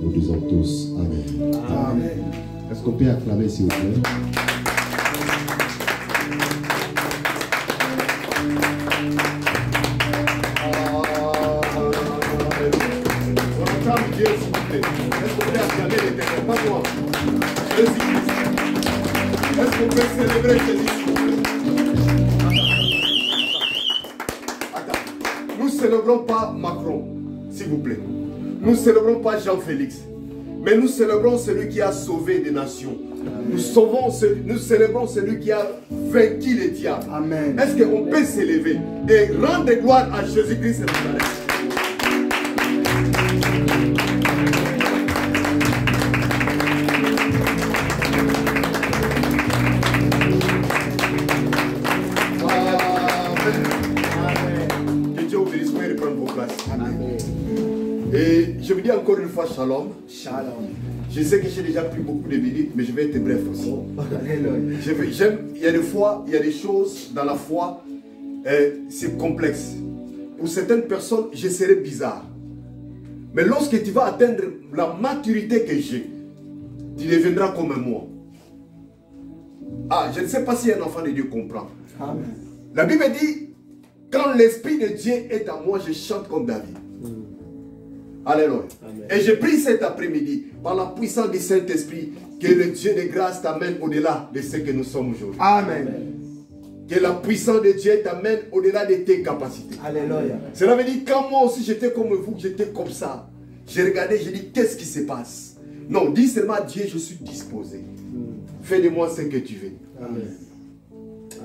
Nous disons tous Amen. Amen. Est-ce qu'on peut acclamer s'il vous plaît? Dieu, s'il vous plaît. Est-ce qu'on peut acclamer l'Éternel? Pas moi. Jésus-Christ. Est-ce qu'on peut célébrer Jésus, s'il vous plaît? Attends. Nous ne célébrons pas Macron, s'il vous plaît. Nous ne célébrons pas Jean-Félix. Mais nous célébrons celui qui a sauvé des nations. Nous célébrons celui qui a vaincu les diables. Amen. Est-ce qu'on peut s'élever et rendre gloire à Jésus-Christ de Nazareth? Et je vous dis encore une fois shalom. Shalom. Je sais que j'ai déjà pris beaucoup de minutes, mais je vais être bref aussi. Il y a des fois, il y a des choses dans la foi, c'est complexe. Pour certaines personnes, je serai bizarre. Mais lorsque tu vas atteindre la maturité que j'ai, tu deviendras comme moi. Ah, je ne sais pas si un enfant de Dieu comprend. Amen. La Bible dit, quand l'Esprit de Dieu est en moi, je chante comme David. Alléluia. Et je prie cet après-midi, par la puissance du Saint-Esprit, que le Dieu de grâce t'amène au-delà de ce que nous sommes aujourd'hui. Amen. Que la puissance de Dieu t'amène au-delà de tes capacités. Alléluia. Cela veut dire, quand moi aussi j'étais comme vous, j'étais comme ça. J'ai regardé, j'ai dit, qu'est-ce qui se passe? Non, dis seulement à Dieu, je suis disposé. Fais de moi ce que tu veux. Amen.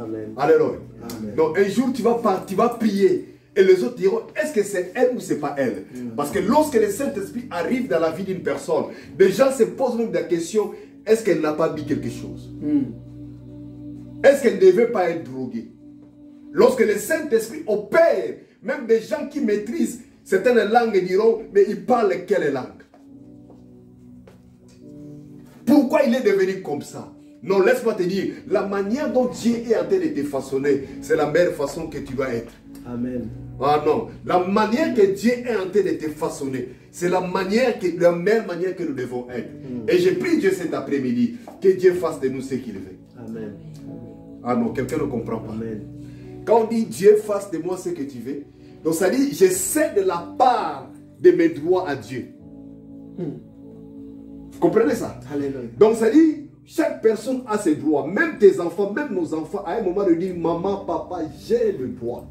Amen. Alléluia. Amen. Donc un jour, tu vas prier. Et les autres diront, est-ce que c'est elle ou c'est pas elle? Parce que lorsque le Saint-Esprit arrive dans la vie d'une personne, les gens se posent même la question, est-ce qu'elle n'a pas dit quelque chose? Est-ce qu'elle ne devait pas être droguée? Lorsque le Saint-Esprit opère, même des gens qui maîtrisent certaines langues diront, mais ils parlent quelle langue? Pourquoi il est devenu comme ça? Non, laisse-moi te dire, la manière dont Dieu est en train de te façonner, c'est la meilleure façon que tu dois être. Amen. Ah non, la manière que Dieu est en train de te façonner, c'est la meilleure manière que nous devons être. Et je prie Dieu cet après-midi, que Dieu fasse de nous ce qu'il veut. Amen. Ah non, quelqu'un ne comprend pas. Amen. Quand on dit Dieu fasse de moi ce que tu veux, donc ça dit, je sais de la part de mes droits à Dieu. Vous comprenez ça? Alléluia. Donc ça dit, chaque personne a ses droits, même tes enfants, même nos enfants, à un moment de dire, maman, papa, j'ai le droit.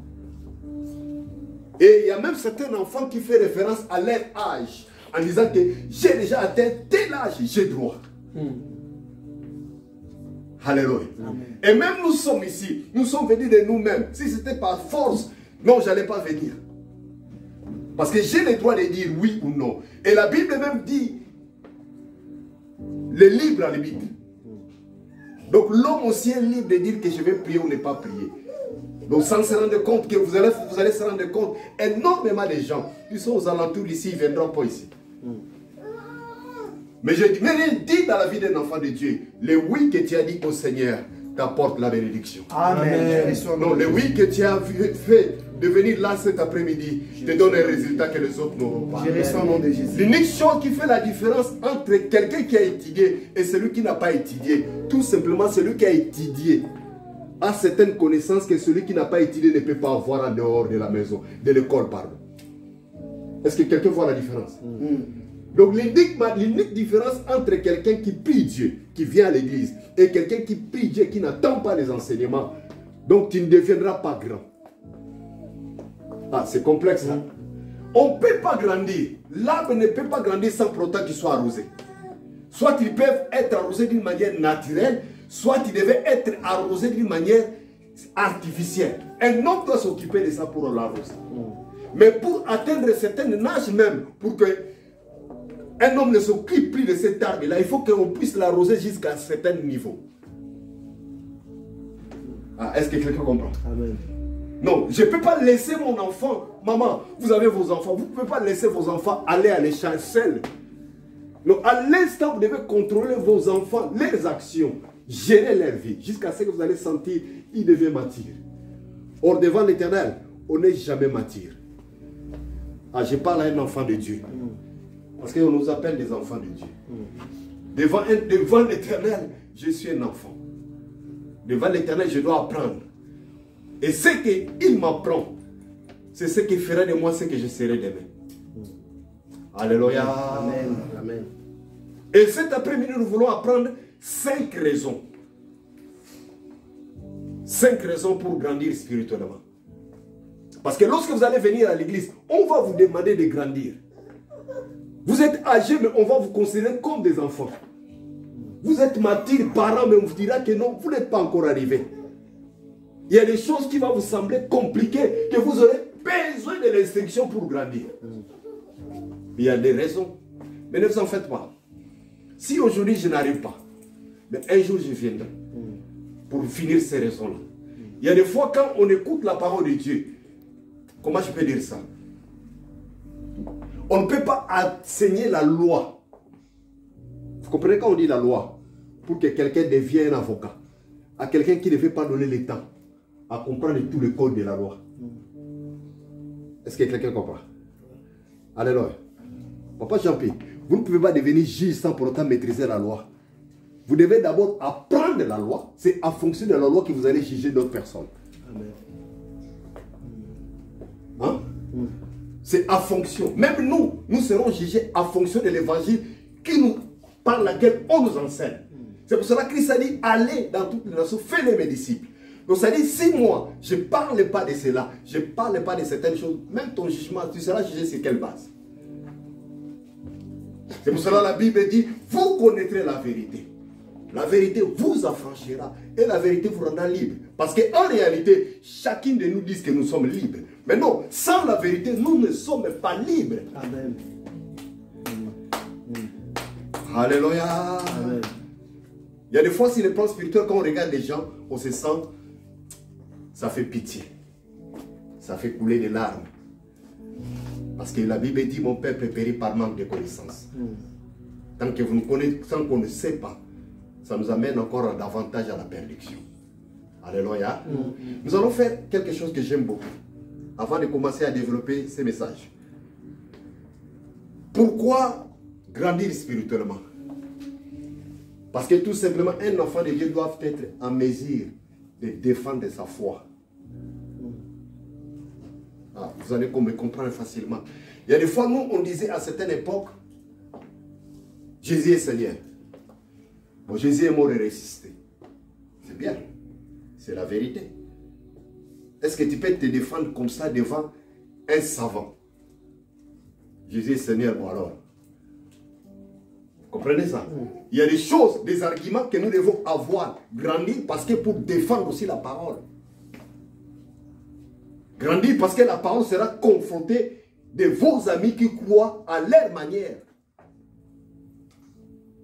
Et il y a même certains enfants qui font référence à leur âge, en disant que j'ai déjà atteint tel âge, j'ai droit. Alléluia. Et même nous sommes ici, nous sommes venus de nous-mêmes. Si c'était par force, non, je n'allais pas venir. Parce que j'ai le droit de dire oui ou non. Et la Bible même dit, le libre arbitre. Donc l'homme aussi est libre de dire que je vais prier ou ne pas prier. Donc sans se rendre compte que vous allez se rendre compte, énormément de gens qui sont aux alentours d'ici, ils ne viendront pas ici. Mais je dis dans la vie d'un enfant de Dieu, le oui que tu as dit au Seigneur t'apporte la bénédiction. Amen. Non, le oui que tu as fait de venir là cet après-midi te donne un résultat que les autres n'auront pas. Je reçois au nom de Jésus. L'unique chose qui fait la différence entre quelqu'un qui a étudié et celui qui n'a pas étudié, tout simplement celui qui a étudié a certaines connaissances que celui qui n'a pas étudié ne peut pas avoir en dehors de la maison, de l'école, pardon. Est-ce que quelqu'un voit la différence? Donc l'unique différence entre quelqu'un qui prie Dieu, qui vient à l'église, et quelqu'un qui prie Dieu, qui n'attend pas les enseignements, donc tu ne deviendras pas grand. Ah, c'est complexe, hein? On ne peut pas grandir. L'arbre ne peut pas grandir sans pour autant qu'il soit arrosé. Soit ils peuvent être arrosés d'une manière naturelle, soit ils devaient être arrosés d'une manière artificielle. Un homme doit s'occuper de ça pour l'arroser. Mais pour atteindre certaines âges même, pour que un homme ne s'occupe plus de cet arbre-là, il faut qu'on puisse l'arroser jusqu'à un certain niveau. Ah, est-ce que quelqu'un comprend? Amen. Non, je ne peux pas laisser mon enfant. Maman, vous avez vos enfants. Vous ne pouvez pas laisser vos enfants aller à l'échange seuls. Non, à l'instant, vous devez contrôler vos enfants, leurs actions, gérer leur vie, jusqu'à ce que vous allez sentir qu'ils deviennent matures. Or, devant l'Éternel, on n'est jamais mature. Ah, je parle à un enfant de Dieu. Parce qu'on nous appelle des enfants de Dieu. Devant l'Éternel, je suis un enfant. Devant l'Éternel, je dois apprendre. Et ce qu'il m'apprend, c'est ce qui fera de moi ce que je serai demain. Alléluia. Amen. Amen. Et cet après-midi, nous voulons apprendre 5 raisons. 5 raisons pour grandir spirituellement. Parce que lorsque vous allez venir à l'église, on va vous demander de grandir. Vous êtes âgé, mais on va vous considérer comme des enfants. Vous êtes mature, parents, mais on vous dira que non, vous n'êtes pas encore arrivé. Il y a des choses qui vont vous sembler compliquées, que vous aurez besoin de l'instruction pour grandir. Il y a des raisons. Mais ne vous en faites pas. Si aujourd'hui je n'arrive pas, mais un jour je viendrai pour finir ces raisons-là. Il y a des fois quand on écoute la parole de Dieu, comment je peux dire ça? On ne peut pas enseigner la loi. Vous comprenez quand on dit la loi? Pour que quelqu'un devienne un avocat. À quelqu'un qui ne veut pas donner le temps à comprendre tout le code de la loi. Est-ce que quelqu'un comprend? Alléluia. Papa Jean-Pierre, vous ne pouvez pas devenir juge sans pour autant maîtriser la loi. Vous devez d'abord apprendre la loi. C'est en fonction de la loi que vous allez juger d'autres personnes. Amen. Hein? C'est en fonction. Même nous serons jugés en fonction de l'évangile par laquelle on nous enseigne. C'est pour cela que Christ a dit, allez dans toutes les nations, faites-les mes disciples. Donc ça dit, si moi, je ne parle pas de cela, je ne parle pas de certaines choses, même ton jugement, tu seras jugé sur quelle base? C'est pour cela que la Bible dit, vous connaîtrez la vérité. La vérité vous affranchira et la vérité vous rendra libre. Parce qu'en réalité, chacun de nous dit que nous sommes libres. Mais non, sans la vérité, nous ne sommes pas libres. Amen. Alléluia. Amen. Il y a des fois, sur le plan spirituel, quand on regarde les gens, on se sent, ça fait pitié. Ça fait couler des larmes. Parce que la Bible dit, mon peuple périt par manque de connaissance. Tant que vous nous connaissez, tant qu'on ne sait pas, ça nous amène encore davantage à la perdition. Alléluia. Nous allons faire quelque chose que j'aime beaucoup, avant de commencer à développer ces messages. Pourquoi grandir spirituellement? Parce que tout simplement, un enfant de Dieu doit être en mesure de défendre sa foi. Ah, vous allez me comprendre facilement. Il y a des fois, nous, on disait à certaines époques, Jésus est Seigneur. Bon, Jésus est mort et ressuscité. C'est bien. C'est la vérité. Est-ce que tu peux te défendre comme ça devant un savant? Jésus est Seigneur, bon alors. Vous comprenez ça? Il y a des choses, des arguments que nous devons avoir, grandir, parce que pour défendre aussi la parole. Grandir parce que la parole sera confrontée de vos amis qui croient à leur manière.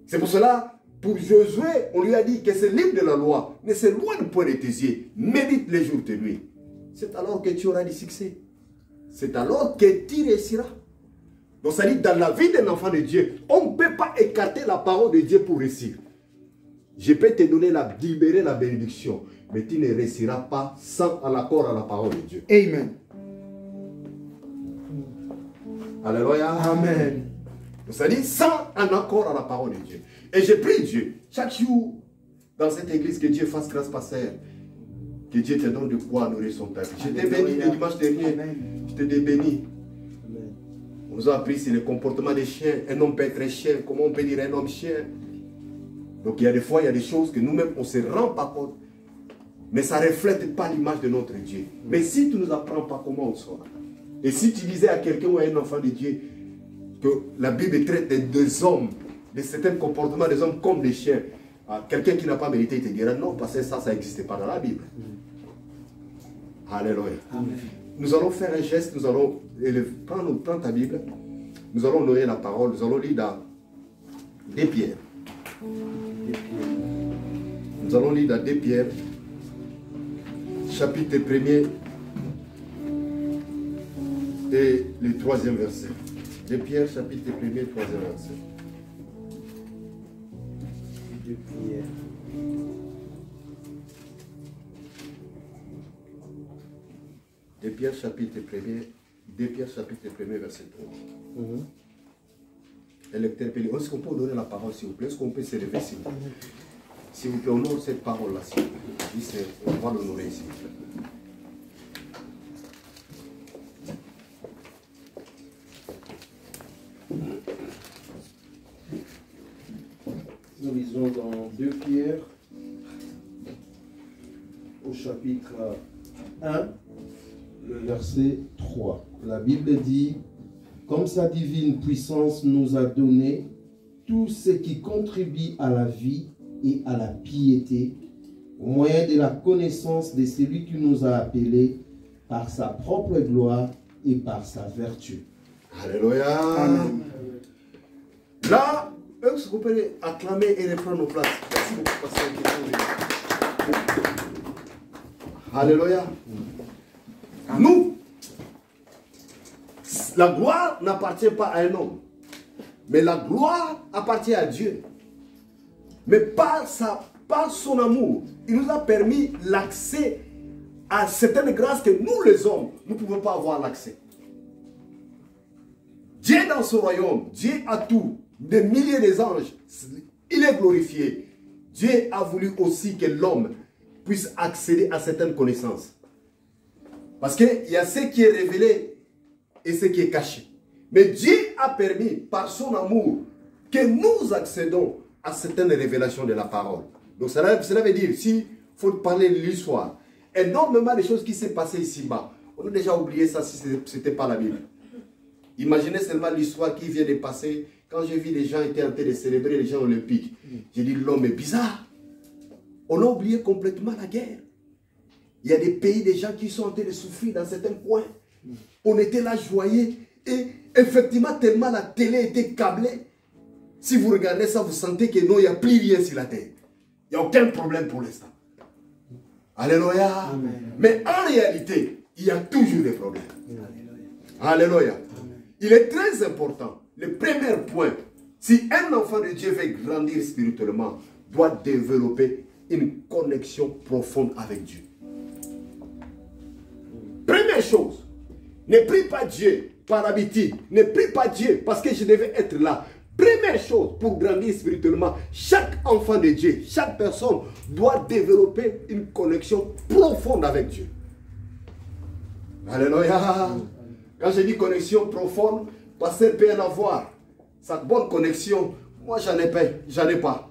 C'est pour cela, pour Josué, on lui a dit que ce livre de la loi ne s'éloigne point de tes yeux, médite les jours de nuit. C'est alors que tu auras du succès. C'est alors que tu réussiras. Donc ça dit, dans la vie d'un enfant de Dieu, on ne peut pas écarter la parole de Dieu pour réussir. Je peux te donner libérer la bénédiction, mais tu ne réussiras pas sans en accord à la parole de Dieu. Amen. Alléluia. Amen. Donc ça dit, sans en accord à la parole de Dieu. Et je prie Dieu, chaque jour, dans cette église, que Dieu fasse grâce, pasteur. Que Dieu te donne de quoi nourrir son peuple. Je t'ai béni le dimanche dernier. Je t'ai béni. On nous a appris sur le comportement des chiens. Un homme peut être un chien. Comment on peut dire un homme chien? Donc il y a des fois, il y a des choses que nous-mêmes, on ne se rend pas compte. Mais ça ne reflète pas l'image de notre Dieu. Mais si tu ne nous apprends pas, comment on saura? Et si tu disais à quelqu'un ou à un enfant de Dieu que la Bible traite des hommes, de certains comportements des hommes comme des chiens, quelqu'un qui n'a pas mérité, il te dira non, parce que ça n'existait pas dans la Bible. Alléluia. Amen. Nous allons faire un geste, nous allons prendre ta Bible, nous allons honorer la parole, nous allons lire dans 2 Pierre. Nous allons lire dans 2 Pierre, chapitre 1er et le 3e verset. 2 Pierre, chapitre 1er, 3e verset. 2 Pierre. 2 Pierre, chapitre 1er, 2 Pierre, chapitre 1er, verset 3. interpellé. Est-ce qu'on peut donner la parole, s'il vous plaît? Est-ce qu'on peut s'élever, s'il vous plaît? S'il vous plaît, honore cette parole-là, s'il vous plaît. On va l'honorer, s'il vous plaît. Nous lisons dans 2 Pierre, au chapitre 1, le verset 3. La Bible dit, « Comme sa divine puissance nous a donné tout ce qui contribue à la vie et à la piété, au moyen de la connaissance de celui qui nous a appelés par sa propre gloire et par sa vertu. » Alléluia. Amen. Là, est-ce qu'on peut acclamer et reprendre nos places? Merci beaucoup, pasteur. Alléluia. Nous, la gloire n'appartient pas à un homme, mais la gloire appartient à Dieu. Mais par son amour, il nous a permis l'accès à certaines grâces que nous, les hommes, nous ne pouvons pas avoir l'accès. Dieu dans son royaume, Dieu a tout, des milliers d'anges, il est glorifié. Dieu a voulu aussi que l'homme puisse accéder à certaines connaissances. Parce qu'il y a ce qui est révélé et ce qui est caché. Mais Dieu a permis, par son amour, que nous accédons à certaines révélations de la parole. Donc cela veut dire, s'il faut parler de l'histoire, énormément de choses qui s'est passées ici-bas. On a déjà oublié ça si ce n'était pas la Bible. Imaginez seulement l'histoire qui vient de passer. Quand j'ai vu les gens étaient en train de célébrer les gens olympiques, j'ai dit l'homme est bizarre. On a oublié complètement la guerre. Il y a des pays, des gens qui sont en train de souffrir dans certains coins. On était là, je voyais. Et effectivement, tellement la télé était câblée. Si vous regardez ça, vous sentez que non, il n'y a plus rien sur la terre. Il n'y a aucun problème pour l'instant. Alléluia. Amen. Mais en réalité, il y a toujours des problèmes. Alléluia. Alléluia. Il est très important. Le premier point, si un enfant de Dieu veut grandir spirituellement, doit développer une connexion profonde avec Dieu. Première chose, ne prie pas Dieu par habitude. Ne prie pas Dieu parce que je devais être là. Première chose pour grandir spirituellement, chaque enfant de Dieu, chaque personne doit développer une connexion profonde avec Dieu. Alléluia. Quand je dis connexion profonde, pasteur peut en avoir. Sa bonne connexion, moi j'en ai pas.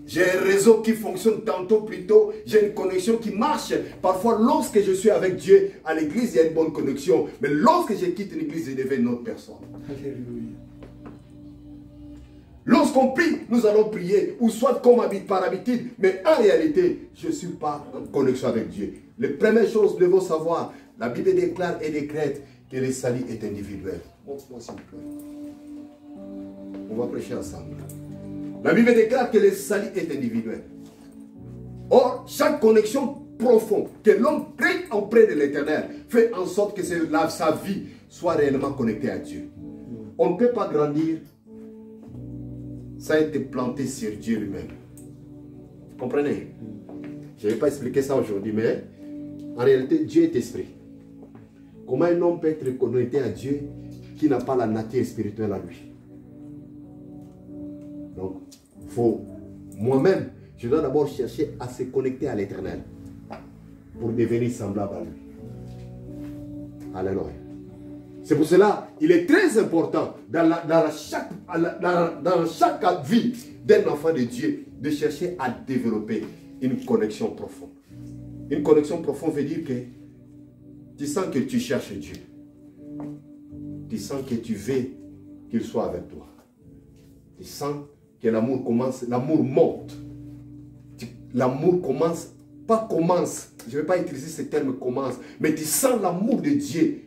J'ai un réseau qui fonctionne tantôt plutôt, j'ai une connexion qui marche. Parfois, lorsque je suis avec Dieu, à l'église, il y a une bonne connexion. Mais lorsque je quitte l'église, je deviens une autre personne. Alléluia. Lorsqu'on prie, nous allons prier, ou soit comme par habitude, mais en réalité, je ne suis pas en connexion avec Dieu. Les premières choses, nous devons savoir, la Bible déclare et décrète que le salut est individuel. Montre-moi s'il vous plaît. On va prêcher ensemble. La Bible déclare que le salut est individuel. Or, chaque connexion profonde que l'homme crée auprès de l'Éternel fait en sorte que sa vie soit réellement connectée à Dieu. On ne peut pas grandir sans être planté sur Dieu lui-même. Vous comprenez? Je ne vais pas expliquer ça aujourd'hui, mais en réalité, Dieu est esprit. Comment un homme peut être connecté à Dieu qui n'a pas la nature spirituelle à lui? Donc, moi-même, je dois d'abord chercher à se connecter à l'Éternel pour devenir semblable à lui. Alléluia. C'est pour cela qu'il est très important dans chaque vie d'un enfant de Dieu de chercher à développer une connexion profonde. Une connexion profonde veut dire que tu sens que tu cherches Dieu. Tu sens que tu veux qu'il soit avec toi. Tu sens que l'amour commence, l'amour monte. L'amour commence, pas commence, je ne vais pas utiliser ce terme commence, mais tu sens l'amour de Dieu.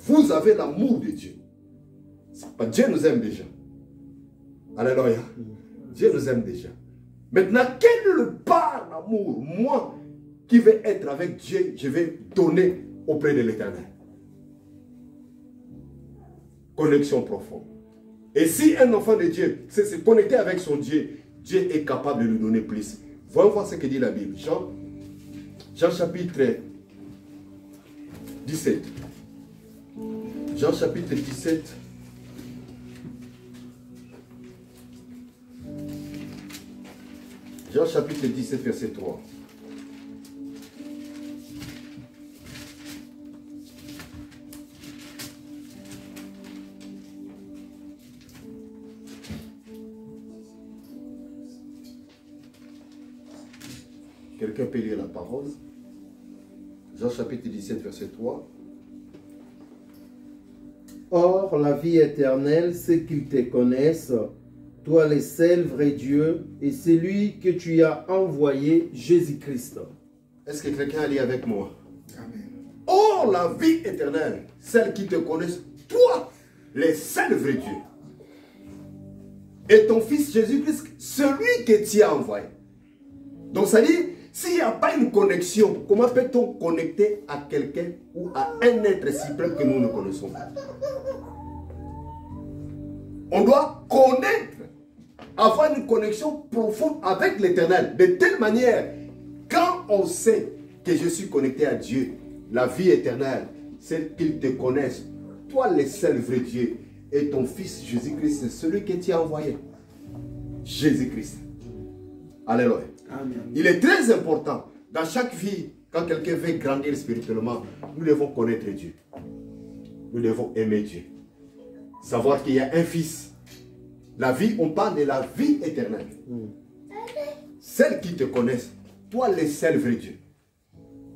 Vous avez l'amour de Dieu. Dieu nous aime déjà. Alléluia. Dieu nous aime déjà. Maintenant, quel est le part d'amour, moi, qui vais être avec Dieu, je vais donner auprès de l'Éternel? Connexion profonde. Et si un enfant de Dieu sait se connecter avec son Dieu, Dieu est capable de lui donner plus. Voyons voir ce que dit la Bible. Jean chapitre 17. Jean chapitre 17. Jean chapitre 17, verset 3. Quelqu'un peut lire la parole. Jean chapitre 17, verset 3. Or, la vie éternelle, c'est qu'ils te connaissent, toi le seul vrai Dieu, et celui que tu as envoyé, Jésus-Christ. Est-ce que quelqu'un a lu avec moi? Amen. Or, la vie éternelle, celle qui te connaissent, toi, le seul vrai Dieu, et ton Fils Jésus-Christ, celui que tu as envoyé. Donc, ça dit, s'il n'y a pas une connexion, comment peut-on connecter à quelqu'un ou à un être suprême que nous ne connaissons pas? On doit connaître, avoir une connexion profonde avec l'Éternel. De telle manière, quand on sait que je suis connecté à Dieu, la vie éternelle, celle qu'ils te connaissent, toi le seul vrai Dieu, et ton Fils Jésus-Christ, c'est celui que tu as envoyé. Jésus-Christ. Alléluia. Amen. Il est très important dans chaque vie, quand quelqu'un veut grandir spirituellement, nous devons connaître Dieu. Nous devons aimer Dieu. Savoir qu'il y a un Fils. La vie, on parle de la vie éternelle. Celles qui te connaissent, toi le seul vrai Dieu.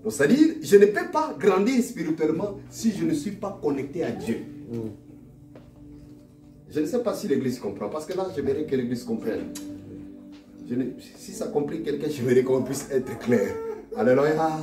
Donc c'est-à-dire, je ne peux pas grandir spirituellement si je ne suis pas connecté à Dieu. Je ne sais pas si l'Église comprend, parce que là, j'aimerais que l'Église comprenne. Si ça complique quelqu'un, j'aimerais qu'on puisse être clair. Alléluia.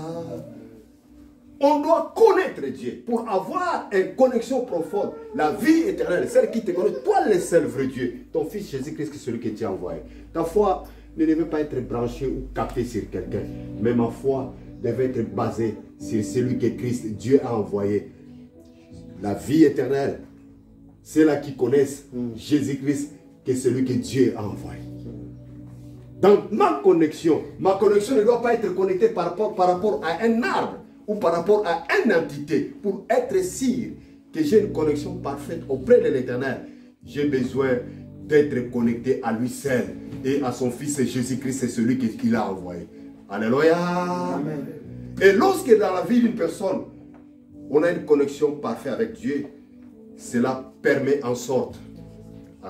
On doit connaître Dieu pour avoir une connexion profonde. La vie éternelle, celle qui te connaît, toi le seul vrai Dieu. Ton Fils Jésus-Christ, c'est celui que tu as envoyé. Ta foi ne devait pas être branchée ou captée sur quelqu'un. Mais ma foi devait être basée sur celui que Christ, Dieu a envoyé. La vie éternelle, c'est là qui connaissent Jésus-Christ, qui est celui que Dieu a envoyé. Donc ma connexion ne doit pas être connectée par rapport à un arbre ou par rapport à une entité. Pour être sûr que j'ai une connexion parfaite auprès de l'Éternel, j'ai besoin d'être connecté à lui seul et à son Fils Jésus-Christ, c'est celui qu'il a envoyé. Alléluia. Amen. Et lorsque dans la vie d'une personne, on a une connexion parfaite avec Dieu, cela permet en sorte,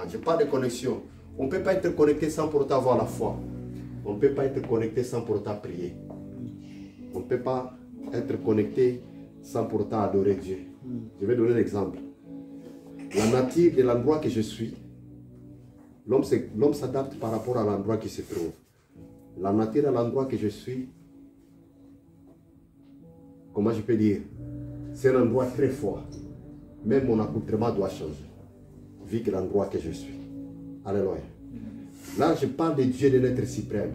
je parle de connexion, on ne peut pas être connecté sans pour autant avoir la foi. On ne peut pas être connecté sans pour autant prier. On ne peut pas être connecté sans pour autant adorer Dieu. Je vais donner un exemple. La nature de l'endroit que je suis, l'homme s'adapte par rapport à l'endroit qui se trouve. La nature de l'endroit que je suis, comment je peux dire, c'est un endroit très fort. Même mon accoutrement doit changer, vu que l'endroit que je suis. Alléluia. Là, je parle de Dieu, de notre suprême.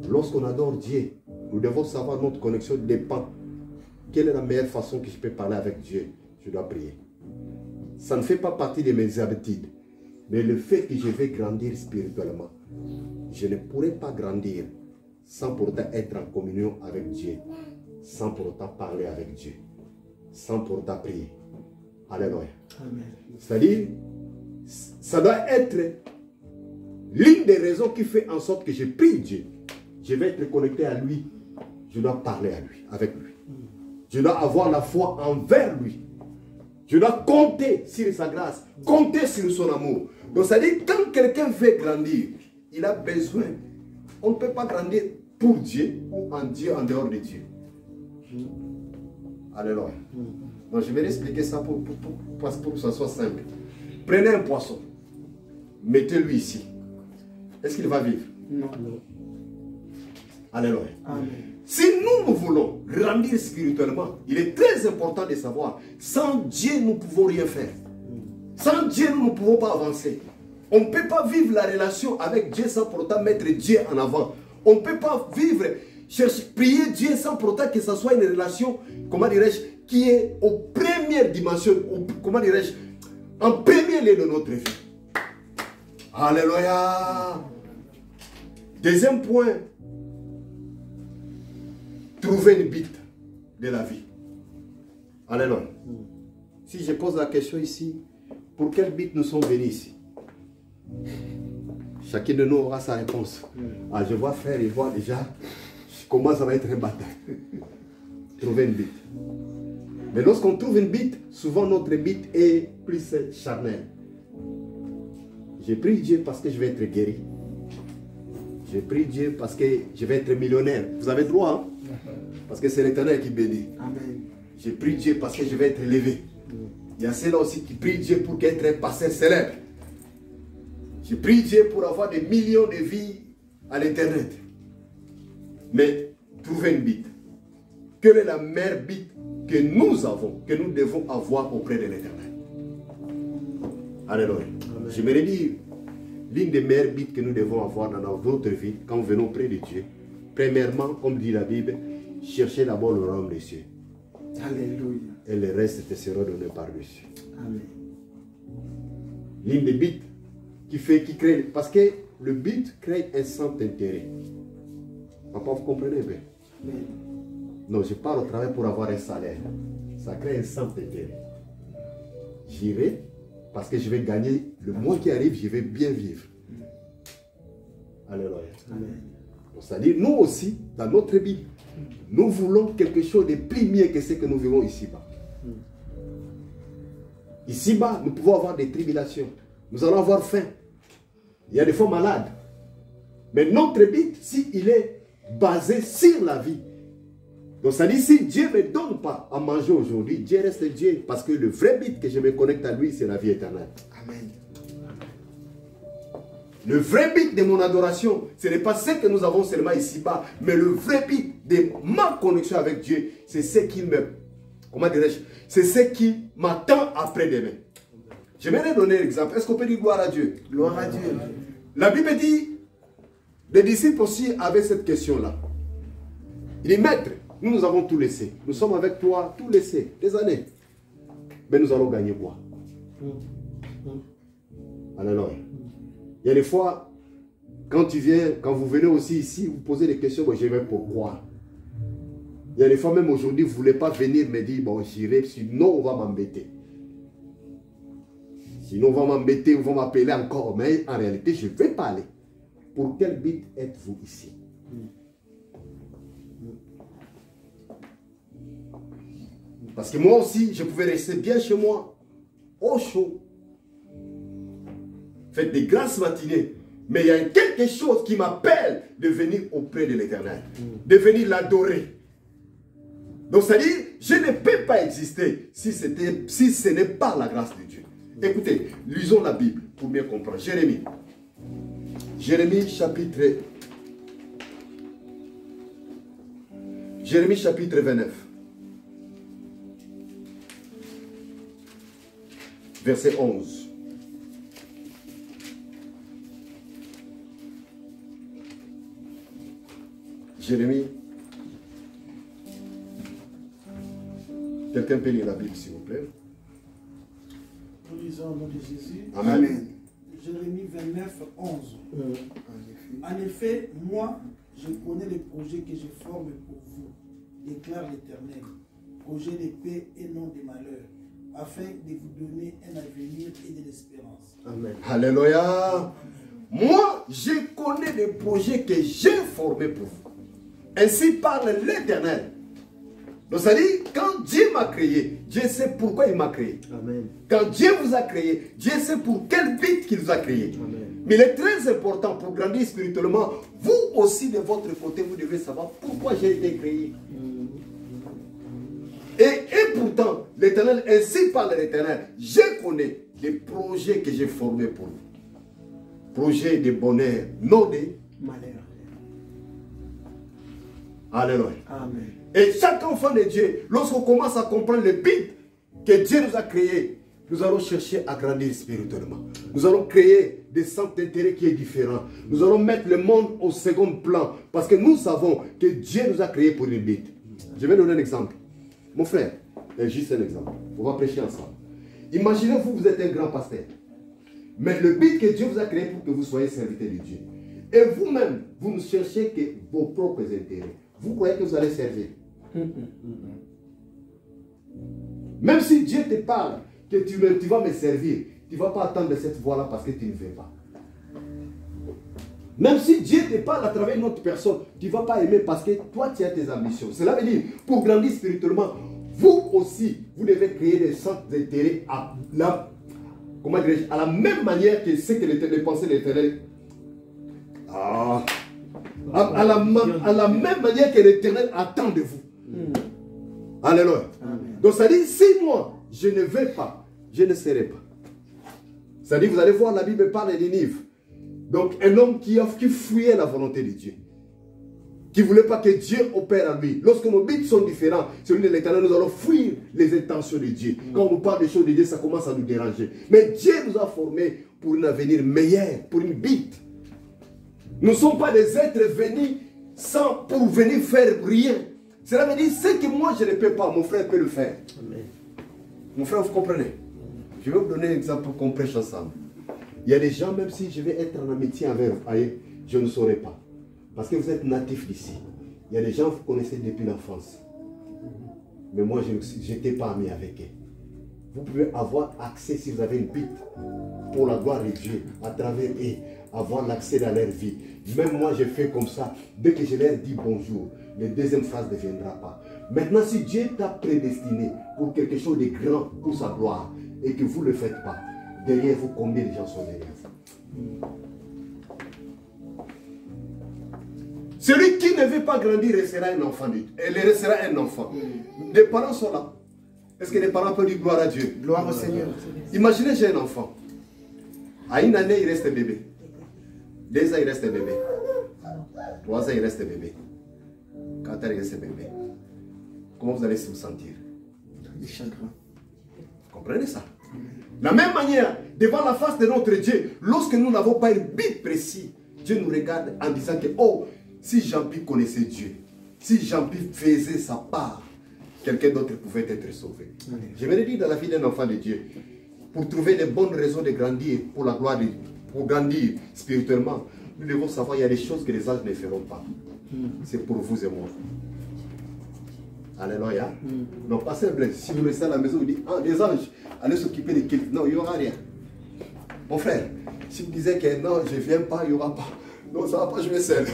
Lorsqu'on adore Dieu, nous devons savoir notre connexion dépend. Quelle est la meilleure façon que je peux parler avec Dieu? Je dois prier. Ça ne fait pas partie de mes habitudes. Mais le fait que je vais grandir spirituellement, je ne pourrai pas grandir sans pour autant être en communion avec Dieu, sans pour autant parler avec Dieu, sans pour autant prier. Alléluia. C'est-à-dire, ça doit être l'une des raisons qui fait en sorte que je prie Dieu. Je vais être connecté à lui. Je dois parler à lui, avec lui. Je dois avoir la foi envers lui. Je dois compter sur sa grâce, compter sur son amour. Donc ça dit, quand quelqu'un veut grandir, il a besoin. On ne peut pas grandir pour Dieu ou en Dieu en dehors de Dieu. Alléluia. Donc je vais expliquer ça pour que ça soit simple. Prenez un poisson, mettez-le ici. Est-ce qu'il va vivre? Non. Alléluia. Amen. Si nous voulons grandir spirituellement, il est très important de savoir, sans Dieu, nous ne pouvons rien faire. Sans Dieu, nous ne pouvons pas avancer. On ne peut pas vivre la relation avec Dieu sans pour autant mettre Dieu en avant. On ne peut pas vivre, chercher, prier Dieu sans pour autant que ce soit une relation, comment dirais-je, qui est aux premières dimensions, comment dirais-je, en premier lieu de notre vie. Alléluia. Deuxième point, trouver une bite de la vie. Alléluia. Si je pose la question ici, pour quelle bite nous sommes venus ici? Chacun de nous aura sa réponse. Ah, je vois frère, il voit déjà comment ça va être un bataille. Trouver une bite. Mais lorsqu'on trouve une bite, souvent notre bite est plus charnelle. J'ai prié Dieu parce que je vais être guéri. J'ai prié Dieu parce que je vais être millionnaire. Vous avez droit, hein? Parce que c'est l'Éternel qui bénit. Amen. J'ai prié Dieu parce que je vais être élevé. Il y a ceux-là aussi qui prient Dieu pour être un pasteur célèbre. J'ai prié Dieu pour avoir des millions de vies à l'Internet. Mais trouver une bite. Quelle est la meilleure bite que nous avons, que nous devons avoir auprès de l'Éternel? Alléluia. Je me dire, l'une des meilleures bites que nous devons avoir dans notre vie, quand nous venons auprès de Dieu, premièrement, comme dit la Bible, cherchez d'abord le royaume des cieux. Alléluia. Et le reste te sera donné par-dessus. Amen. L'une des bites qui crée, parce que le but crée un centre d'intérêt. Papa, vous comprenez bien? Amen. Non, je pars au travail pour avoir un salaire. Ça crée un centre d'intérêt. J'irai parce que je vais gagner le mois qui arrive, je vais bien vivre. Alléluia. Amen. C'est-à-dire, nous aussi, dans notre vie, nous voulons quelque chose de plus mieux que ce que nous vivons ici-bas. Ici-bas, nous pouvons avoir des tribulations. Nous allons avoir faim. Il y a des fois malades. Mais notre but, s'il est basé sur la vie. Donc ça dit, si Dieu ne me donne pas à manger aujourd'hui, Dieu reste Dieu. Parce que le vrai but que je me connecte à lui, c'est la vie éternelle. Amen. Le vrai but de mon adoration, ce n'est pas ce que nous avons seulement ici-bas, mais le vrai but de ma connexion avec Dieu, c'est ce qui me... Comment dirais-je? C'est ce qui m'attend après-demain. J'aimerais donner un exemple. Est-ce qu'on peut dire gloire à Dieu? Gloire à Dieu. La Bible dit, les disciples aussi avaient cette question-là. Il dit, maître, nous avons tout laissé. Nous sommes avec toi, tout laissé, des années. Mais nous allons gagner quoi? Alléluia. Il y a des fois, quand vous venez aussi ici, vous posez des questions, bon, je vais pourquoi. Il y a des fois, même aujourd'hui, vous ne voulez pas venir me dire, bon, j'irai, sinon on va m'embêter. Sinon on va m'embêter, on va m'appeler encore. Mais en réalité, je ne vais pas aller. Pour quel but êtes-vous ici? Parce que moi aussi, je pouvais rester bien chez moi, au chaud. Faites des grasses matinées. Mais il y a quelque chose qui m'appelle de venir auprès de l'Éternel. De venir l'adorer. Donc c'est-à-dire, je ne peux pas exister si ce n'est pas la grâce de Dieu. Écoutez, lisons la Bible pour bien comprendre. Jérémie. Jérémie chapitre 29. Verset 11. Jérémie. Quelqu'un peut lire la Bible, s'il vous plaît. Nous lisons au nom de Jésus. Amen. Jérémie 29, 11. En effet, moi, je connais les projets que je forme pour vous, déclare l'Éternel. Projet de paix et non de malheur, afin de vous donner un avenir et de l'espérance. Amen. Alléluia. Moi, je connais les projets que j'ai formés pour vous. Ainsi parle l'Éternel. Donc ça dit, quand Dieu m'a créé, Dieu sait pourquoi il m'a créé. Amen. Quand Dieu vous a créé, Dieu sait pour quel but qu'il vous a créé. Amen. Mais il est très important pour grandir spirituellement. Vous aussi, de votre côté, vous devez savoir pourquoi j'ai été créé. Et pourtant, l'Éternel, ainsi parle l'Éternel, je connais les projets que j'ai formés pour vous. Projets de bonheur, non de Malheur. Alléluia. Amen. Et chaque enfant de Dieu, lorsqu'on commence à comprendre le but que Dieu nous a créé, nous allons chercher à grandir spirituellement. Nous allons créer des centres d'intérêt qui est différent. Nous allons mettre le monde au second plan parce que nous savons que Dieu nous a créé pour une but. Je vais donner un exemple. Mon frère, juste un exemple. On va prêcher ensemble. Imaginez-vous, vous êtes un grand pasteur. Mais le but que Dieu vous a créé pour que vous soyez serviteur de Dieu. Et vous-même, vous ne cherchez que vos propres intérêts. Vous croyez que vous allez servir. Même si Dieu te parle que tu vas me servir, tu ne vas pas attendre cette voie-là parce que tu ne veux pas. Même si Dieu te parle à travers une autre personne, tu ne vas pas aimer parce que toi, tu as tes ambitions. Cela veut dire, pour grandir spirituellement, vous aussi, vous devez créer des centres d'intérêt à la même manière que ce que les pensées de l'Éternel. À la même manière que l'Éternel attend de vous. Alléluia. Donc ça dit, si moi, je ne vais pas, je ne serai pas. Ça dit, vous allez voir, la Bible parle de Nive. Donc un homme qui fuyait la volonté de Dieu. Qui ne voulait pas que Dieu opère en lui. Lorsque nos buts sont différents, celui de l'Éternel, nous allons fuir les intentions de Dieu. Quand on nous parle des choses de Dieu, ça commence à nous déranger. Mais Dieu nous a formés pour un avenir meilleur, pour une bite. Nous ne sommes pas des êtres venus pour venir faire rien. Cela veut dire, ce que moi je ne peux pas, mon frère peut le faire. Amen. Mon frère, vous comprenez? Je vais vous donner un exemple pour qu'on prêche ensemble. Il y a des gens, même si je vais être en amitié avec vous, je ne saurais pas. Parce que vous êtes natif d'ici. Il y a des gens que vous connaissez depuis l'enfance. Mais moi, je n'étais pas ami avec eux. Vous pouvez avoir accès, si vous avez une bite, pour la gloire de Dieu, à travers eux, avoir l'accès dans leur vie. Même moi, je fais comme ça. Dès que je leur dis bonjour, la deuxième phrase ne viendra pas. Maintenant, si Dieu t'a prédestiné pour quelque chose de grand, pour sa gloire, et que vous ne le faites pas, derrière vous, combien de gens sont derrière vous? Celui qui ne veut pas grandir restera un enfant. Il restera un enfant. Les parents sont là. Est-ce que les parents peuvent dire gloire à Dieu? Gloire au Seigneur. Imaginez, j'ai un enfant. À une année, il reste bébé. 2 ans, il reste bébé. 3 ans, il reste bébé. 4 ans, il reste bébé. Comment vous allez vous sentir? Du chagrin. Vous comprenez ça? De la même manière, devant la face de notre Dieu, lorsque nous n'avons pas une but précise, Dieu nous regarde en disant que, oh, si Jean-Pierre connaissait Dieu, si Jean-Pierre faisait sa part, quelqu'un d'autre pouvait être sauvé. Je vais le dire dans la vie d'un enfant de Dieu, pour trouver les bonnes raisons de grandir pour la gloire de Dieu, pour grandir spirituellement, nous devons savoir qu'il y a des choses que les anges ne feront pas. C'est pour vous et moi. Alléluia. Non, pas simple. Si vous restez à la maison, vous dites, ah, les anges, allez s'occuper de quelqu'un. Non, il n'y aura rien. Mon frère, si vous disiez que non, je ne viens pas, il n'y aura pas. Non, ça ne va pas jouer seul.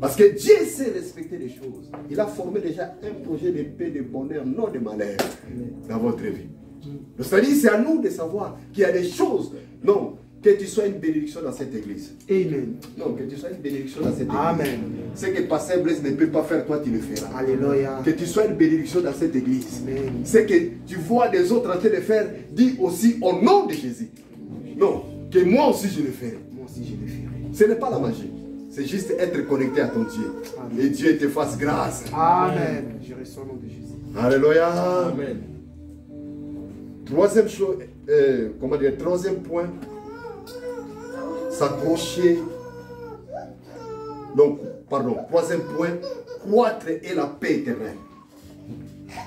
Parce que Dieu sait respecter les choses. Il a formé déjà un projet de paix, de bonheur, non de malheur dans votre vie. C'est-à-dire, c'est à nous de savoir qu'il y a des choses. Non, que tu sois une bénédiction dans cette église. Amen. Non, que tu sois une bénédiction dans cette église. Amen. Ce que Pasteur Blaise ne peut pas faire, toi tu le feras. Alléluia. Que tu sois une bénédiction dans cette église. Amen. Ce que tu vois des autres en train de faire, dis aussi au nom de Jésus. Non, que moi aussi je le ferai. Moi aussi je le ferai. Ce n'est pas la magie. C'est juste être connecté à ton Dieu. Amen. Et Dieu te fasse grâce. Amen. Je reçois au nom de Jésus. Alléluia. Amen. Troisième chose, troisième point, s'accrocher. Donc, pardon, troisième point, croître et la paix éternelle.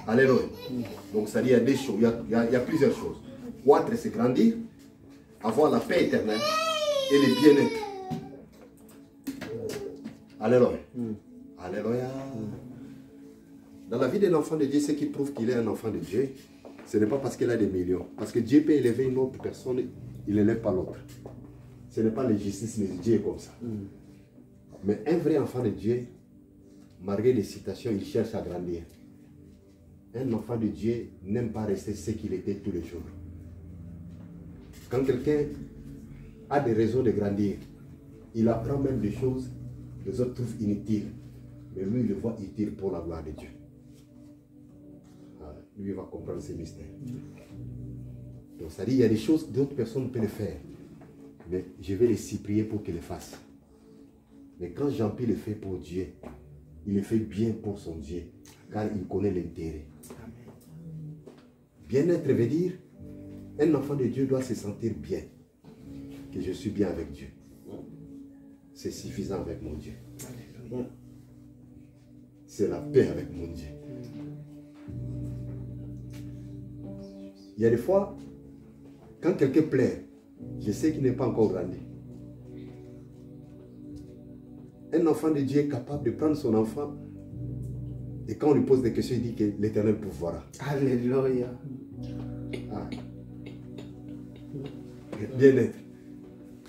Alléluia. Donc, ça dit, il y a des choses, il y a plusieurs choses. Croître, c'est grandir, avoir la paix éternelle et le bien-être. Alléluia. Alléluia. Dans la vie d'un enfant de Dieu, ce qui prouve qu'il est un enfant de Dieu, ce n'est pas parce qu'il a des millions. Parce que Dieu peut élever une autre personne, il n'élève pas l'autre. Ce n'est pas la justice, mais Dieu est comme ça. Mais un vrai enfant de Dieu, malgré les citations, il cherche à grandir. Un enfant de Dieu n'aime pas rester ce qu'il était tous les jours. Quand quelqu'un a des raisons de grandir, il apprend même des choses que les autres trouvent inutiles. Mais lui, il le voit utile pour la gloire de Dieu. Lui, il va comprendre ces mystères. Donc, ça dit, il y a des choses que d'autres personnes peuvent le faire. Mais je vais les prier pour qu'ils le fassent. Mais quand Jean-Pierre le fait pour Dieu, il le fait bien pour son Dieu, car il connaît l'intérêt. Bien-être veut dire, un enfant de Dieu doit se sentir bien, que je suis bien avec Dieu. C'est suffisant avec mon Dieu. C'est la paix avec mon Dieu. Il y a des fois, quand quelqu'un pleure, je sais qu'il n'est pas encore grandi. Un enfant de Dieu est capable de prendre son enfant et quand on lui pose des questions, il dit que l'Éternel pourvoira. Alléluia. Bien-être.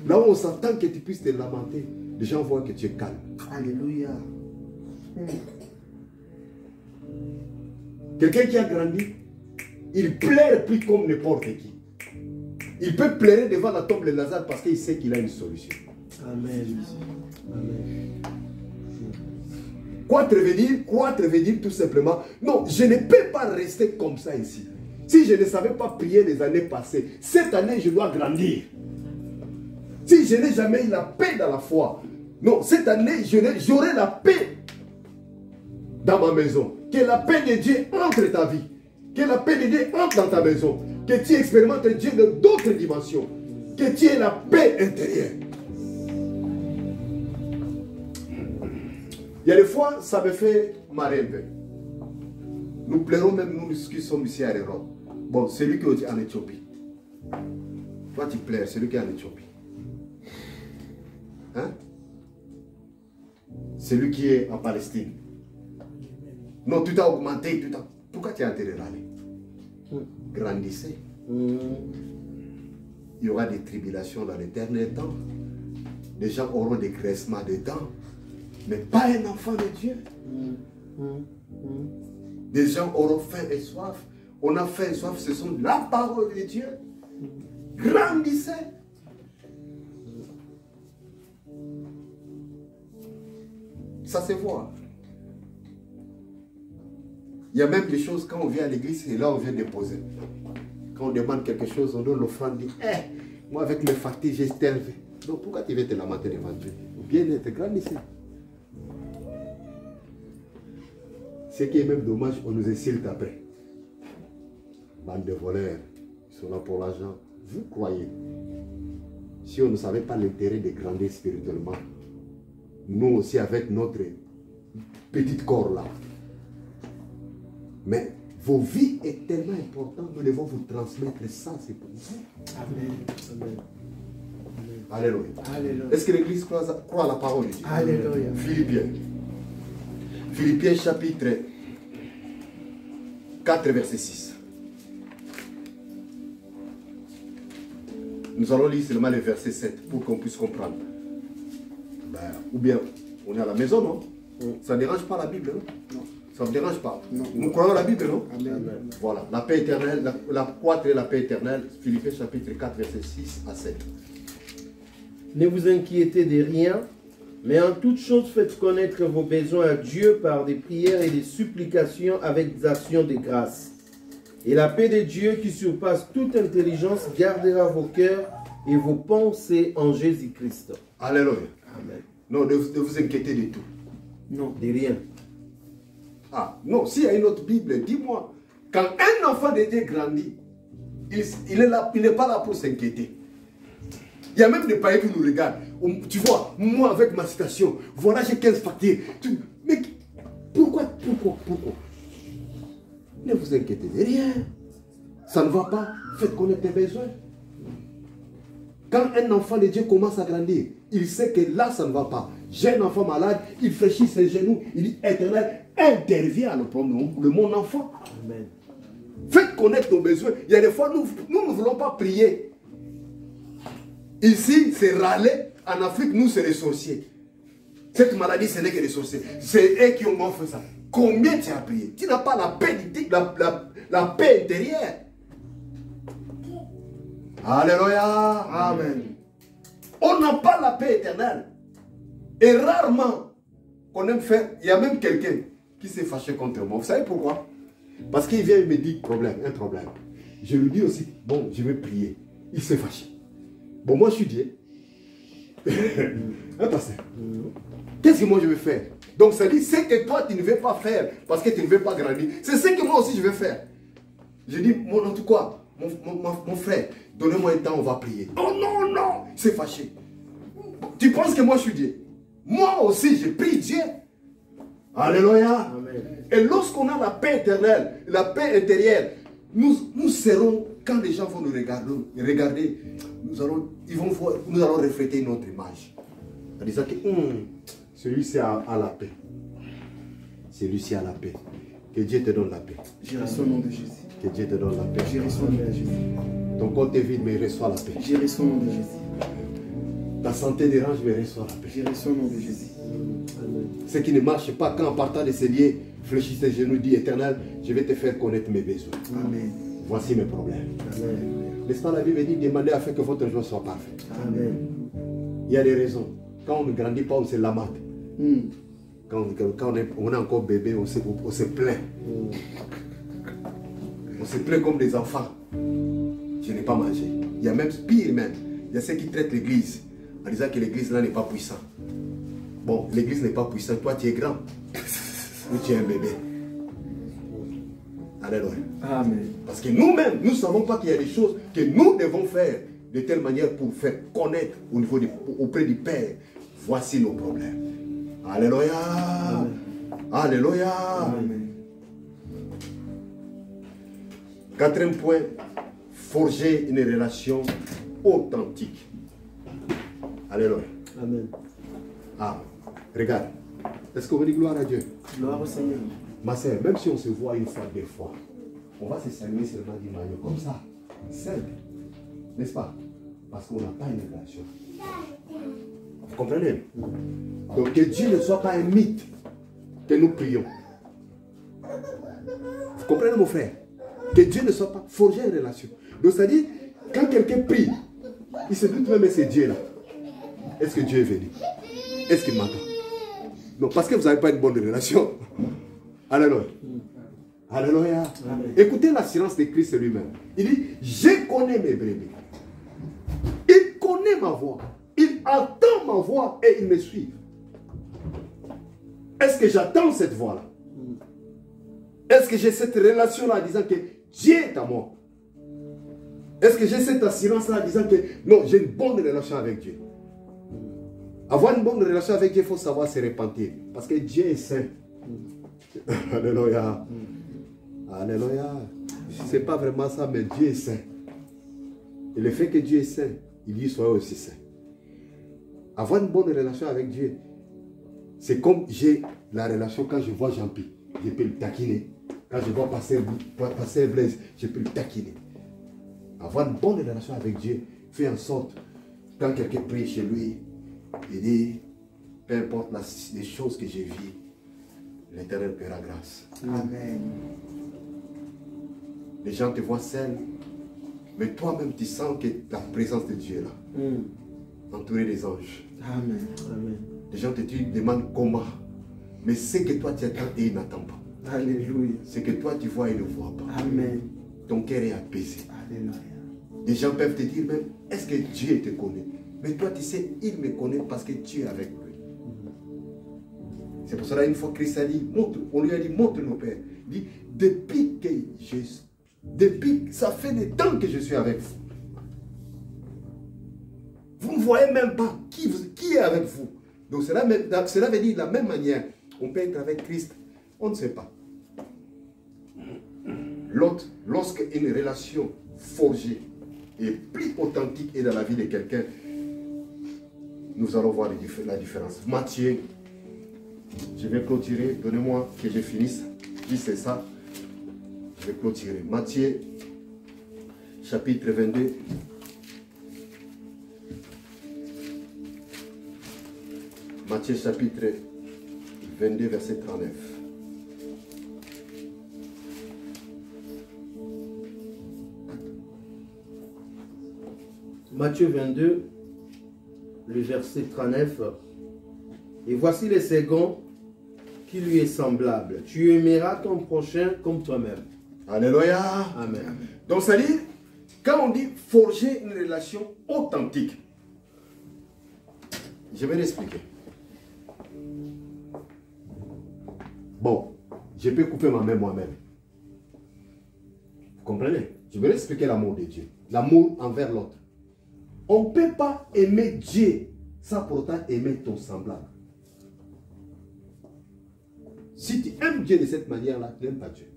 Là où on s'attend que tu puisses te lamenter, les gens voient que tu es calme. Alléluia. Quelqu'un qui a grandi, il pleure plus comme n'importe qui. Il peut pleurer devant la tombe de Lazare parce qu'il sait qu'il a une solution. Amen. Amen. Croître veut dire tout simplement, non, je ne peux pas rester comme ça ici. Si je ne savais pas prier les années passées, cette année je dois grandir. Si je n'ai jamais eu la paix dans la foi, non, cette année j'aurai la paix dans ma maison. Que la paix de Dieu entre dans ta vie. Que la paix de Dieu entre dans ta maison. Que tu expérimentes Dieu de d'autres dimensions. Que tu aies la paix intérieure. Il y a des fois, ça me fait marrer un peu. Nous pleurons même nous qui sommes ici à Héron. Bon, celui qui est en Éthiopie. Toi tu pleures, celui qui est en Éthiopie. Hein? Celui qui est en Palestine. Non, tout a augmenté, tout a... Pourquoi tu es en train de râler? Grandissez. Il y aura des tribulations dans l'éternel temps. Les gens auront des graissements de dents. Mais pas un enfant de Dieu. Des gens auront faim et soif. On a faim et soif, ce sont la parole de Dieu. Grandissez. Ça se voit. Il y a même des choses, quand on vient à l'église, et là on vient déposer. Quand on demande quelque chose, on donne l'offrande, on dit, moi avec mes fatigues, j'ai servi. Donc pourquoi tu veux te lamenter devant Dieu? Bien être grandissez. Ce qui est même dommage, on nous insulte après. Bande de voleurs, ils sont là pour l'argent. Vous croyez, si on ne savait pas l'intérêt de grandir spirituellement, nous aussi avec notre petit corps là, mais vos vies est tellement importante, nous devons vous transmettre ça, c'est pour vous. Amen. Amen. Alléluia. Alléluia. Est-ce que l'Église croit à la parole de Dieu? Alléluia. Philippiens. Philippiens chapitre 4, verset 6. Nous allons lire seulement le verset 7 pour qu'on puisse comprendre. Ben, ou bien, on est à la maison, non? Ça ne dérange pas la Bible, non? Non. Ça ne dérange pas. Non. Nous croyons à la Bible, non? Amen. Voilà, la paix éternelle, la croître et la paix éternelle, Philippiens chapitre 4, verset 6 à 7. Ne vous inquiétez de rien, mais en toute chose faites connaître vos besoins à Dieu par des prières et des supplications avec des actions de grâce. Et la paix de Dieu qui surpasse toute intelligence gardera vos cœurs et vos pensées en Jésus-Christ. Alléluia. Amen. Non, ne vous inquiétez de tout. Non, de rien. Ah, non, s'il y a une autre Bible, dis-moi. Quand un enfant de Dieu grandit, il est là, il n'est pas là pour s'inquiéter. Il y a même des païens qui nous regardent. Tu vois, moi avec ma citation, voilà j'ai 15 factures. Mais pourquoi? Ne vous inquiétez de rien. Ça ne va pas. Faites connaître tes besoins. Quand un enfant de Dieu commence à grandir, il sait que là ça ne va pas. J'ai un enfant malade, il fléchit ses genoux, il dit Éternel, interviens à le problème de mon enfant. Amen. Faites connaître nos besoins. Il y a des fois, nous ne voulons pas prier. Ici, c'est râler. En Afrique, nous, c'est les sorciers. Cette maladie, ce n'est que les sorciers. C'est eux qui ont fait ça. Combien tu as prié? Tu n'as pas la paix, la paix intérieure. Alléluia. Amen. On n'a pas la paix éternelle. Et rarement, on aime faire. Il y a même quelqu'un qui s'est fâché contre moi. Vous savez pourquoi? Parce qu'il vient et me dit un problème. Je lui dis aussi, bon, je vais prier. Il s'est fâché. Bon, moi je suis Dieu. Hein, pasteur? Qu'est-ce que moi je vais faire? Donc ça dit, c'est que toi tu ne veux pas faire parce que tu ne veux pas grandir. C'est ce que moi aussi je vais faire. Je dis, en tout cas, mon frère, donnez-moi un temps, on va prier. Oh non, non, il s'est fâché. Tu penses que moi je suis Dieu? Moi aussi, je prie Dieu. Alléluia. Amen. Et lorsqu'on a la paix éternelle, la paix intérieure, nous serons, quand les gens vont nous regarder, nous allons refléter notre image. En disant que celui-ci a la paix. Celui-ci a la paix. Que Dieu te donne la paix. J'ai reçu au nom de Jésus. Que Dieu te donne la paix. J'ai reçu au nom de Jésus. Ton corps est vide, mais il reçoit la paix. J'ai reçu au nom de Jésus. Ta santé dérange, mais reçois la paix. Je reçois au nom de Jésus. Ce qui ne marche pas, quand en partant de ces lieux, fléchis tes genoux, dis Éternel, je vais te faire connaître mes besoins. Amen. Voici mes problèmes. Amen. N'est-ce pas la Bible dit, demandez afin que votre joie soit parfaite. Amen. Il y a des raisons. Quand on ne grandit pas, on se lamate. Mm. Quand on est encore bébé, on se plaint. On se plaint comme des enfants. Je n'ai pas mangé. Il y a même pire même. Il y a ceux qui traitent l'église en disant que l'église là n'est pas puissante. Bon, l'église n'est pas puissante. Toi, tu es grand. Ou tu es un bébé. Alléluia. Amen. Parce que nous-mêmes, nous ne savons pas qu'il y a des choses que nous devons faire de telle manière pour faire connaître auprès du Père. Voici nos problèmes. Alléluia. Amen. Alléluia. Amen. Quatrième point, forger une relation authentique. Alléluia. Amen. Ah, regarde. Est-ce qu'on veut dire gloire à Dieu? Gloire au Seigneur. Ma soeur, même si on se voit une fois, deux fois, on va se saluer seulement d'une manière comme ça. Simple. N'est-ce pas? Parce qu'on n'a pas une relation. Vous comprenez? Donc que Dieu ne soit pas un mythe que nous prions. Vous comprenez mon frère? Que Dieu ne soit pas forgé une relation. Donc c'est-à-dire, quand quelqu'un prie, il se doute même que c'est Dieu là. Est-ce que Dieu est venu? Est-ce qu'il m'entend? Non, parce que vous n'avez pas une bonne relation. Alléluia. Alléluia. Écoutez l'assurance de Christ lui-même. Il dit, je connais mes brebis. Il connaît ma voix. Il entend ma voix et il me suit. Est-ce que j'attends cette voix-là? Est-ce que j'ai cette relation-là en disant que Dieu est à moi? Est-ce que j'ai cette assurance-là en disant que non, j'ai une bonne relation avec Dieu? Avoir une bonne relation avec Dieu, il faut savoir se repentir. Parce que Dieu est saint. Alléluia. Alléluia. Ce n'est pas vraiment ça, mais Dieu est saint. Et le fait que Dieu est saint, il dit soyez aussi saint. Avoir une bonne relation avec Dieu, c'est comme j'ai la relation quand je vois Jean-Pi, je peux le taquiner. Quand je vois passer Blaise, je peux le taquiner. Avoir une bonne relation avec Dieu fait en sorte, quand quelqu'un prie chez lui, il dit, peu importe les choses que j'ai vues, l'Éternel fera grâce. Amen. Les gens te voient seul, mais toi-même tu sens que la présence de Dieu est là, entouré des anges. Amen. Amen. Les gens te demandent comment, mais c'est que toi tu attends et ils n'attendent pas. Alléluia. C'est que toi tu vois et ne vois pas. Amen. Ton cœur est apaisé. Alléluia. Les gens peuvent te dire même, est-ce que Dieu te connaît? Mais toi tu sais, il me connaît parce que tu es avec lui. C'est pour cela une fois Christ a dit, on lui a dit, montre-nous Père. Il dit, depuis ça fait des temps que je suis avec vous. Vous ne voyez même pas qui est avec vous. Donc cela veut dire de la même manière, on peut être avec Christ, on ne sait pas. L'autre, lorsque une relation forgée et plus authentique est dans la vie de quelqu'un, nous allons voir la différence. Matthieu, je vais clôturer, donnez-moi que je finisse. Si c'est ça, je vais clôturer. Matthieu, chapitre 22. Matthieu, chapitre 22, verset 39. Matthieu 22, le verset 39. Et voici le second qui lui est semblable. Tu aimeras ton prochain comme toi-même. Alléluia. Amen. Donc, ça dit, quand on dit forger une relation authentique, je vais l'expliquer. Bon, je peux couper ma main moi-même. Vous comprenez? Je vais expliquer l'amour de Dieu. L'amour envers l'autre. On ne peut pas aimer Dieu sans pour autant aimer ton semblable. Si tu aimes Dieu de cette manière-là, tu n'aimes pas Dieu.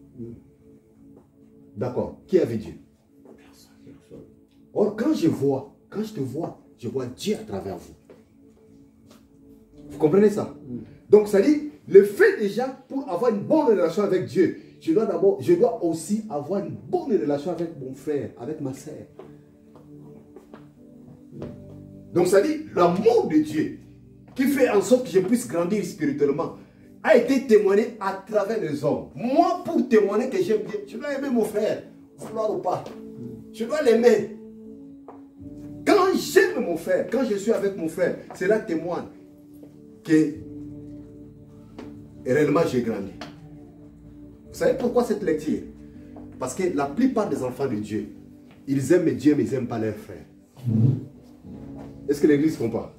D'accord. Qui avait Dieu? Personne. Or, quand je te vois, je vois Dieu à travers vous. Vous comprenez ça? Donc, ça dit, le fait déjà, pour avoir une bonne relation avec Dieu, je dois aussi avoir une bonne relation avec mon frère, avec ma sœur. Donc ça dit, l'amour de Dieu, qui fait en sorte que je puisse grandir spirituellement, a été témoigné à travers les hommes. Moi, pour témoigner que j'aime Dieu, je dois aimer mon frère, vouloir ou pas. Je dois l'aimer. Quand j'aime mon frère, quand je suis avec mon frère, cela témoigne que réellement j'ai grandi. Vous savez pourquoi cette lecture? Parce que la plupart des enfants de Dieu, ils aiment Dieu mais ils n'aiment pas leurs frères. Est-ce que l'église comprend?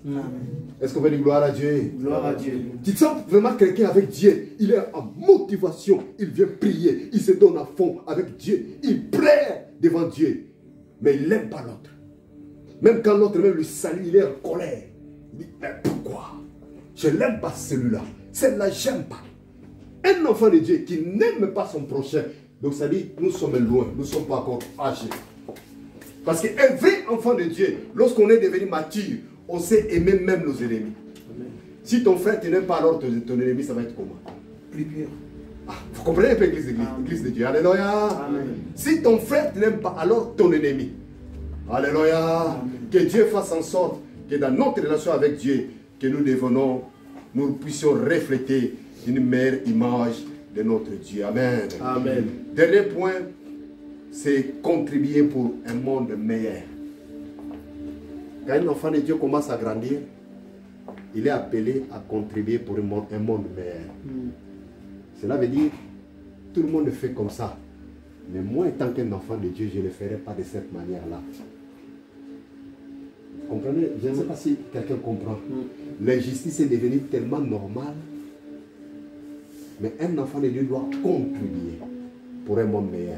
Est-ce qu'on veut dire gloire à Dieu? Gloire à Dieu. Tu sens vraiment quelqu'un avec Dieu, il est en motivation, il vient prier, il se donne à fond avec Dieu, il prie devant Dieu, mais il n'aime pas l'autre. Même quand l'autre même le salue, il est en colère. Il dit, mais pourquoi? Je n'aime pas celui-là, celle-là j'aime pas. Un enfant de Dieu qui n'aime pas son prochain, donc ça dit, nous sommes loin, nous ne sommes pas encore âgés. Parce qu'un vrai enfant de Dieu, lorsqu'on est devenu mature, on sait aimer même nos ennemis. Amen. Si ton frère tu n'aimes pas alors ton ennemi, ça va être comment? Plus pur. Ah, vous comprenez un peu l'église de Dieu. Alléluia. Amen. Si ton frère tu n'aimes pas alors ton ennemi. Alléluia. Amen. Que Dieu fasse en sorte que dans notre relation avec Dieu, que nous devenons, nous puissions refléter une meilleure image de notre Dieu. Amen. Amen. Dernier point, c'est contribuer pour un monde meilleur. Quand un enfant de Dieu commence à grandir, il est appelé à contribuer pour un monde meilleur. Cela veut dire, tout le monde le fait comme ça. Mais moi, étant qu'un enfant de Dieu, je ne le ferai pas de cette manière-là. Vous comprenez? Je ne sais pas si quelqu'un comprend. L'injustice est devenue tellement normale. Mais un enfant de Dieu doit contribuer pour un monde meilleur.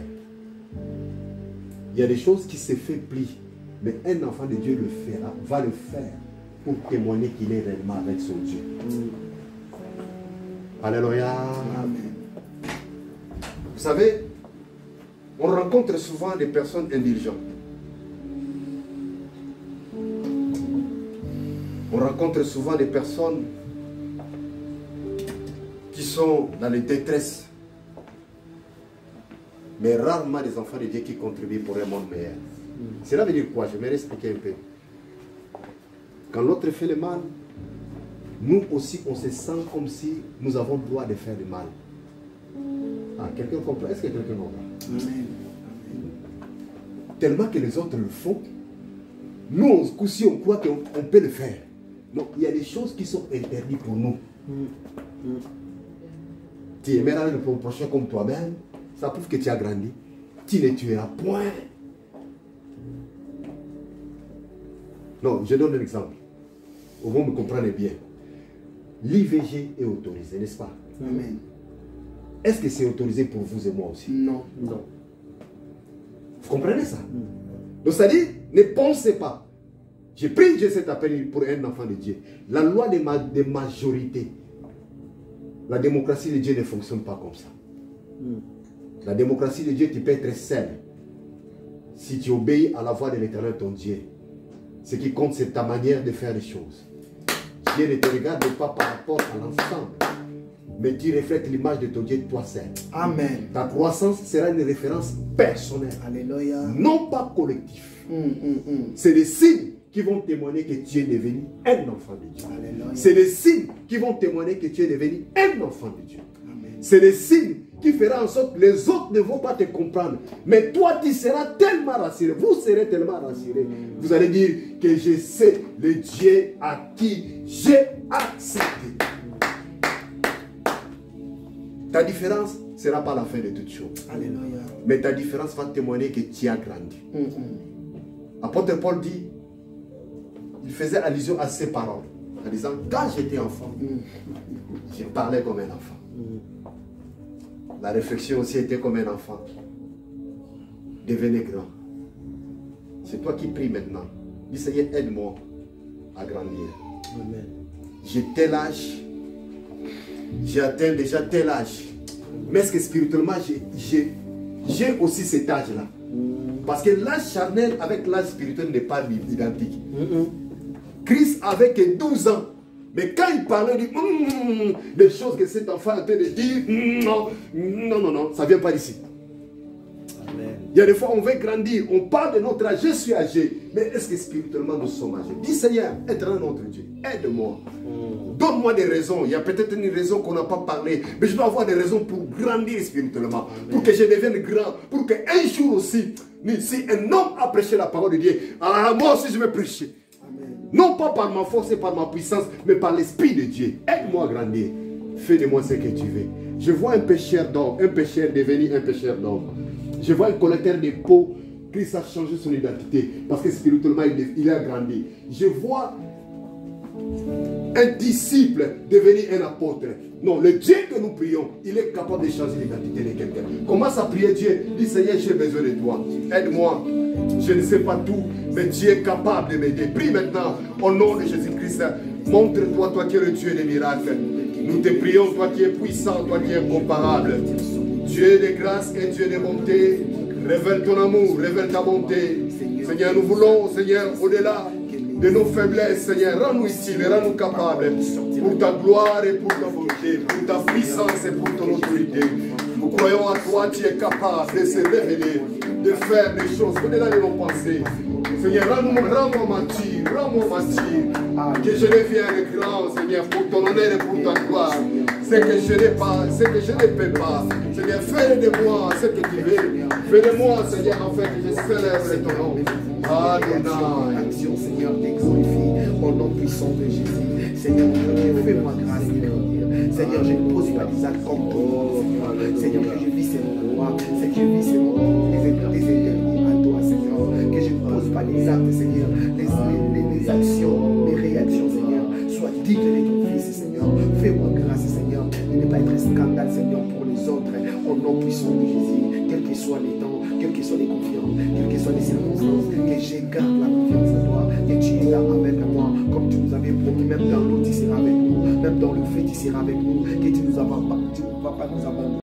Il y a des choses qui se font plus, mais un enfant de Dieu le fera, va le faire pour témoigner qu'il est réellement avec son Dieu. Alléluia. Amen. Vous savez, on rencontre souvent des personnes indigentes. On rencontre souvent des personnes qui sont dans les détresses. Mais rarement des enfants de Dieu qui contribuent pour un monde meilleur. Cela veut dire quoi? Je vais expliquer un peu. Quand l'autre fait le mal, nous aussi on se sent comme si nous avons le droit de faire du mal. Ah, quelqu'un comprend? Est-ce que quelqu'un comprend? Tellement que les autres le font, nous aussi on croit qu'on peut le faire. Donc il y a des choses qui sont interdites pour nous. Tu aimeras le prochain comme toi-même. Ça prouve que tu as grandi. Tu ne tueras point. Non, je donne un exemple. Vous me comprenez bien. L'IVG est autorisé, n'est-ce pas? Amen. Est-ce que c'est autorisé pour vous et moi aussi? Non. Non. Vous comprenez ça? Donc ça dit, ne pensez pas. J'ai pris Dieu cet appel pour un enfant de Dieu. La loi de majorité, la démocratie de Dieu ne fonctionne pas comme ça. La démocratie de Dieu, tu peux être seul. Si tu obéis à la voix de l'Éternel, ton Dieu, ce qui compte, c'est ta manière de faire les choses. Dieu ne te regarde pas par rapport à l'ensemble, mais tu reflètes l'image de ton Dieu, toi seul. Amen. Ta croissance sera une référence personnelle. Alléluia. Non pas collective. C'est des signes qui vont témoigner que tu es devenu un enfant de Dieu. C'est des signes qui vont témoigner que tu es devenu un enfant de Dieu. C'est des signes qui feront en sorte que les autres ne vont pas te comprendre. Mais toi, tu seras tellement rassuré. Vous serez tellement rassuré. Vous allez dire que je sais le Dieu à qui j'ai accepté. Ta différence ne sera pas la fin de toute chose. Alléluia. Mais ta différence va témoigner que tu as grandi. Apôtre Paul dit, il faisait allusion à ces paroles. En disant, quand j'étais enfant, je parlais comme un enfant. La réflexion aussi était comme un enfant. Devenez grand. C'est toi qui pries maintenant. Dis Seigneur, aide-moi à grandir. Amen. J'ai tel âge. J'ai atteint déjà tel âge. Mais est-ce que spirituellement, j'ai aussi cet âge-là? Parce que l'âge charnel avec l'âge spirituel n'est pas identique. Christ avait que 12 ans. Mais quand il parlait, il dit des choses que cet enfant a en train de dire, non, ça ne vient pas d'ici. Amen. Il y a des fois, on veut grandir, on parle de notre âge, je suis âgé. Mais est-ce que spirituellement, nous sommes âgés? Dis Seigneur, éternel notre Dieu, aide-moi. Donne-moi des raisons. Il y a peut-être une raison qu'on n'a pas parlé, mais je dois avoir des raisons pour grandir spirituellement. Pour que je devienne grand. Pour qu'un jour aussi, si un homme a prêché la parole de Dieu, moi aussi je vais prêcher. Non pas par ma force et par ma puissance, mais par l'Esprit de Dieu. Aide-moi à grandir. Fais de moi ce que tu veux. Je vois un pécheur d'or, un pécheur devenu un pécheur d'or. Je vois un collecteur de pots. Christ a changé son identité parce que spirituellement il a grandi. Je vois un disciple devenir un apôtre. Non, le Dieu que nous prions, il est capable de changer l'identité de quelqu'un. Commence à prier Dieu. Dis Seigneur, j'ai besoin de toi. Aide-moi. Je ne sais pas tout, mais tu es capable de m'aider. Prie maintenant au nom de Jésus-Christ. Montre-toi, toi qui es le Dieu des miracles. Nous te prions, toi qui es puissant, toi qui es incomparable. Dieu de grâce et Dieu de bonté. Révèle ton amour, révèle ta bonté. Seigneur, nous voulons, Seigneur, au-delà de nos faiblesses, Seigneur, rends-nous utiles, rends-nous capables pour ta gloire et pour ta bonté, pour ta puissance et pour ton autorité. Nous croyons à toi, tu es capable de se révéler, de faire des choses au-delà de nos pensées. Seigneur, rends-moi mature, que je devienne grand, Seigneur, pour ton honneur et pour ta gloire. Ce que je n'ai pas, ce que je ne peux pas. Seigneur, fais de moi ce que tu veux. Fais de moi, Seigneur, afin que je célèbre ton nom. Adonai. Action, Seigneur, t'exglorifie au nom puissant de Jésus. Seigneur, fais-moi grâce de grandir. Seigneur, je ne pose pas des actes comme toi. Seigneur, que je vis selon toi. C'est que je vis selon les interdits à toi, Seigneur. Que je ne pose pas des actes, Seigneur. Les actions, les réactions, Seigneur, soient dignes de ton Fils, Seigneur. Fais-moi grâce, Seigneur, de ne pas être un scandale, Seigneur, pour les autres. Au nom puissant de Jésus, quels que soient les temps, quelles que soient les confiances, quelles que soient les circonstances, que je garde la confiance en toi, que tu es là avec moi, comme tu nous avais promis, même dans l'eau, tu seras avec nous, même dans le feu, tu seras avec nous, que tu ne vas pas nous abandonner.